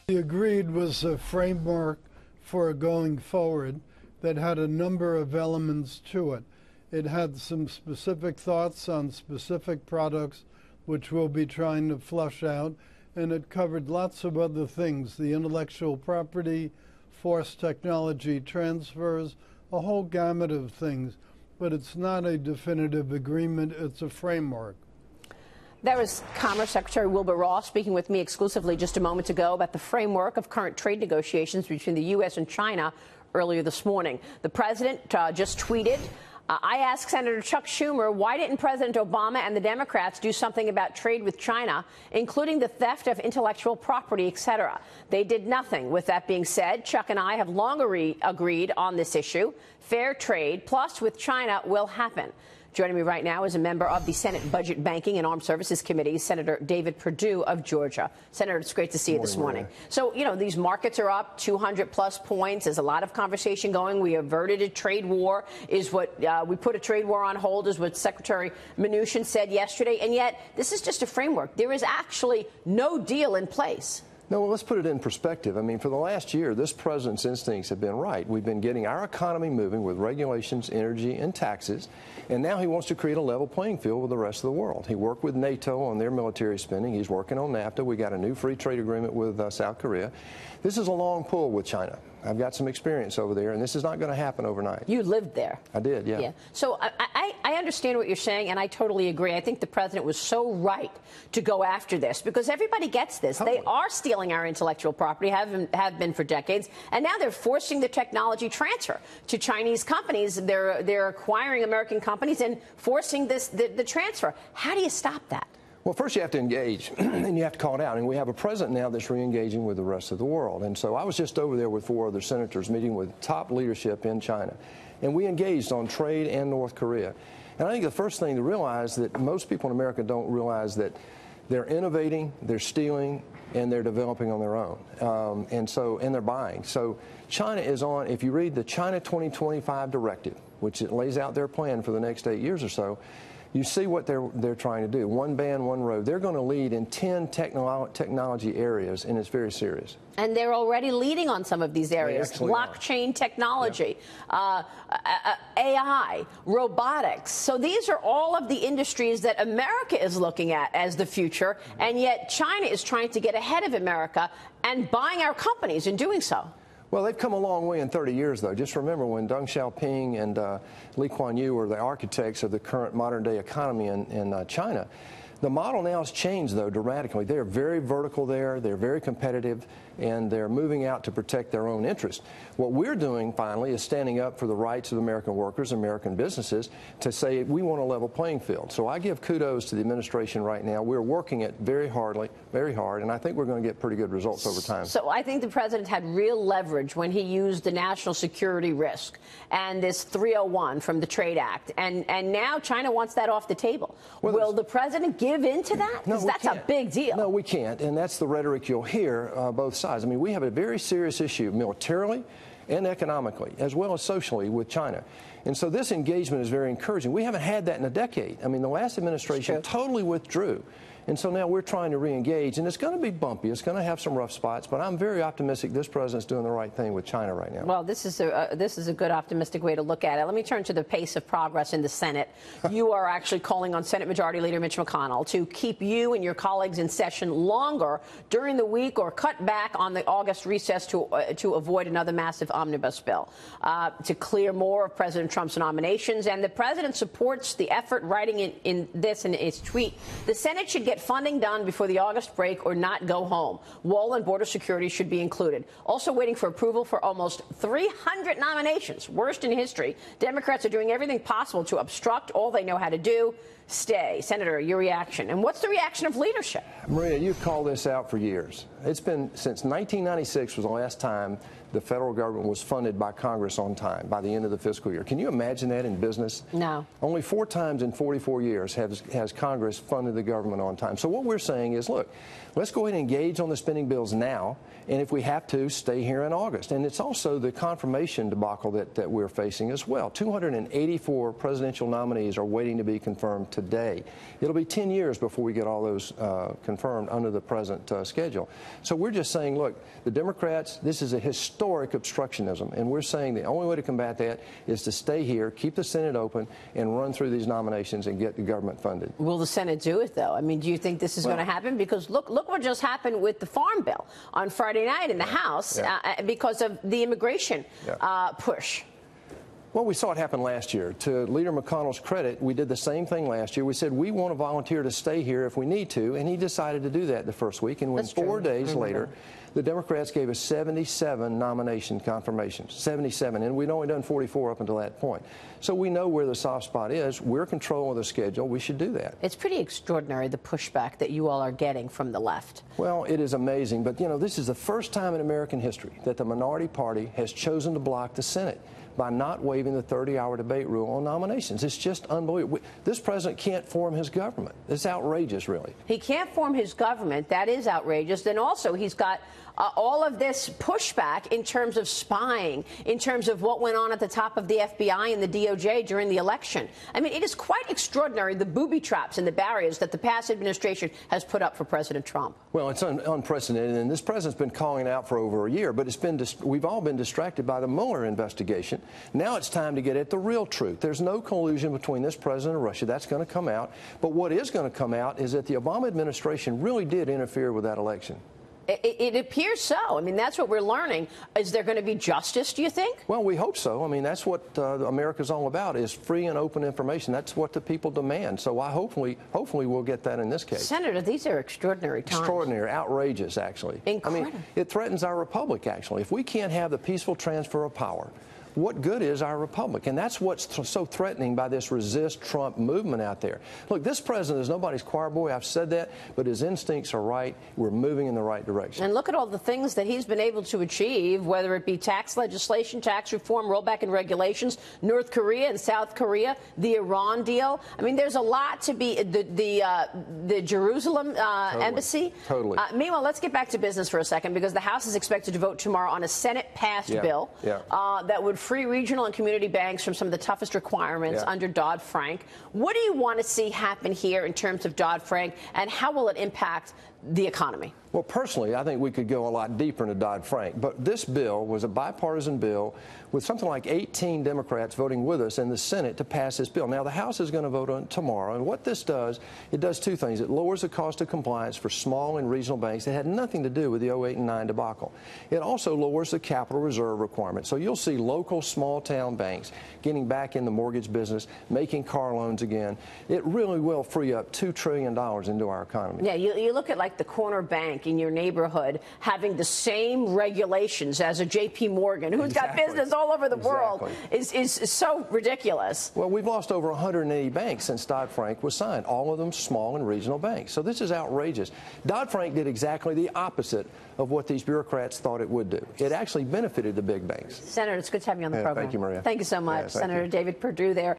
He agreed was a framework for going forward that had a number of elements to it. It had some specific thoughts on specific products, which we'll be trying to flush out, and it covered lots of other things, the intellectual property, forced technology transfers, a whole gamut of things. But it's not a definitive agreement, it's a framework. That was Commerce Secretary Wilbur Ross speaking with me exclusively just a moment ago about the framework of current trade negotiations between the U.S. and China earlier this morning. The president just tweeted, I asked Senator Chuck Schumer, why didn't President Obama and the Democrats do something about trade with China, including the theft of intellectual property, etc.? They did nothing. With that being said, Chuck and I have long agreed on this issue. Fair trade, plus with China, will happen. Joining me right now is a member of the Senate Budget, Banking and Armed Services Committee, Senator David Perdue of Georgia. Senator, it's great to see you this morning. So, you know, these markets are up 200-plus points. There's a lot of conversation going. We averted a trade war, is what we put a trade war on hold, is what Secretary Mnuchin said yesterday. And yet, this is just a framework. There is actually no deal in place. No, well, let's put it in perspective. I mean, for the last year, this president's instincts have been right. We've been getting our economy moving with regulations, energy, and taxes, and now he wants to create a level playing field with the rest of the world. He worked with NATO on their military spending. He's working on NAFTA. We got a new free trade agreement with South Korea. This is a long pull with China. I've got some experience over there, and this is not going to happen overnight. You lived there. I did, yeah. So I understand what you're saying, and I totally agree. I think the president was so right to go after this, because everybody gets this. Totally. They are stealing our intellectual property, have been for decades, and now they're forcing the technology transfer to Chinese companies. They're acquiring American companies and forcing the transfer. How do you stop that? Well, first you have to engage, and you have to call it out. And we have a president now that's re-engaging with the rest of the world. And so I was just over there with 4 other senators meeting with top leadership in China. And we engaged on trade and North Korea. And I think the first thing to realize that most people in America don't realize that they're innovating, they're stealing, and they're developing on their own. And they're buying. So China is on, if you read the China 2025 directive, which it lays out their plan for the next 8 years or so, you see what they're trying to do. One band, one road. They're going to lead in 10 technology areas, and it's very serious. And they're already leading on some of these areas. Blockchain technology, AI, robotics. So these are all of the industries that America is looking at as the future, and yet China is trying to get ahead of America and buying our companies in doing so. Well, they've come a long way in 30 years, though. Just remember when Deng Xiaoping and Lee Kuan Yew were the architects of the current modern-day economy in China. The model now has changed, though, dramatically. They're very vertical there. They're very competitive, and they're moving out to protect their own interests. What we're doing, finally, is standing up for the rights of American workers, American businesses, to say we want a level playing field. So I give kudos to the administration right now. We're working it very hard, and I think we're going to get pretty good results over time. So I think the president had real leverage when he used the national security risk and this 301 from the Trade Act. And now China wants that off the table. Well, will the president give in to that? Because that's a big deal. No, we can't. And that's the rhetoric you'll hear both sides. I mean, we have a very serious issue militarily and economically, as well as socially, with China. And so this engagement is very encouraging. We haven't had that in a decade. I mean, the last administration totally withdrew. And so now we're trying to re-engage, and it's going to be bumpy. It's going to have some rough spots, but I'm very optimistic this president's doing the right thing with China right now. Well, this is a good optimistic way to look at it. Let me turn to the pace of progress in the Senate. You are actually calling on Senate Majority Leader Mitch McConnell to keep you and your colleagues in session longer during the week or cut back on the August recess to avoid another massive omnibus bill, to clear more of President Trump's nominations. And the president supports the effort, writing in his tweet. The Senate should get funding done before the August break or not go home. Wall and border security should be included. Also waiting for approval for almost 300 nominations, worst in history. Democrats are doing everything possible to obstruct. All they know how to do. Stay. Senator, your reaction. And what's the reaction of leadership? Maria, you've called this out for years. It's been since 1996 was the last time the federal government was funded by Congress on time, by the end of the fiscal year. Can you imagine that in business? No. Only 4 times in 44 years has Congress funded the government on time. time. So what we're saying is, look, let's go ahead and engage on the spending bills now, and if we have to, stay here in August. And it's also the confirmation debacle that we're facing as well. 284 presidential nominees are waiting to be confirmed today. It'll be 10 years before we get all those confirmed under the present schedule. So we're just saying, look, the Democrats, this is a historic obstructionism, and we're saying the only way to combat that is to stay here, keep the Senate open, and run through these nominations and get the government funded. Will the Senate do it, though? I mean, do you think this is going to happen? Because look what just happened with the Farm Bill on Friday night in the House because of the immigration push. Well, we saw it happen last year. To Leader McConnell's credit, we did the same thing last year. We said we want to volunteer to stay here if we need to, and he decided to do that the first week. And when 4 days later, the Democrats gave us 77 nomination confirmations, 77, and we'd only done 44 up until that point. So we know where the soft spot is. We're controlling the schedule. We should do that. It's pretty extraordinary, the pushback that you all are getting from the left. Well, it is amazing. But, you know, this is the first time in American history that the minority party has chosen to block the Senate by not waiving the 30-hour debate rule on nominations. It's just unbelievable. This president can't form his government. It's outrageous, really. He can't form his government. That is outrageous. Then also he's got all of this pushback in terms of spying, in terms of what went on at the top of the FBI and the DOJ during the election. I mean, it is quite extraordinary, the booby traps and the barriers that the past administration has put up for President Trump. Well, it's unprecedented, and this president's been calling it out for over a year, but we've all been distracted by the Mueller investigation. Now it's time to get at the real truth. There's no collusion between this president and Russia. That's going to come out. But what is going to come out is that the Obama administration really did interfere with that election. It appears so. I mean, that's what we're learning. Is there going to be justice, do you think? Well, we hope so. I mean, that's what America's all about, is free and open information. That's what the people demand. So hopefully we'll get that in this case. Senator, these are extraordinary times. Extraordinary, outrageous, actually. Incredible. I mean, it threatens our republic, actually. If we can't have the peaceful transfer of power, what good is our republic? And that's what's so threatening by this resist Trump movement out there. Look, this president is nobody's choir boy. I've said that, but his instincts are right. We're moving in the right direction. And look at all the things that he's been able to achieve, whether it be tax legislation, tax reform, rollback in regulations, North Korea and South Korea, the Iran deal. I mean, there's a lot to be, the Jerusalem embassy. Totally. Meanwhile, let's get back to business for a second, because the House is expected to vote tomorrow on a Senate-passed bill that would free regional and community banks from some of the toughest requirements under Dodd-Frank. What do you want to see happen here in terms of Dodd-Frank, and how will it impact the economy? Well, personally, I think we could go a lot deeper into Dodd-Frank. But this bill was a bipartisan bill with something like 18 Democrats voting with us in the Senate to pass this bill. Now, the House is going to vote on it tomorrow. And what this does, it does two things. It lowers the cost of compliance for small and regional banks that had nothing to do with the 08 and 9 debacle. It also lowers the capital reserve requirement. So you'll see local small-town banks getting back in the mortgage business, making car loans again. It really will free up $2 trillion into our economy. Yeah, you look at like the corner bank in your neighborhood having the same regulations as a J.P. Morgan, who's got business all over the world, is so ridiculous. Well, we've lost over 180 banks since Dodd-Frank was signed, all of them small and regional banks. So this is outrageous. Dodd-Frank did exactly the opposite of what these bureaucrats thought it would do. It actually benefited the big banks. Senator, it's good to have you on the program. Thank you, Maria. Thank you so much. Senator David Perdue there.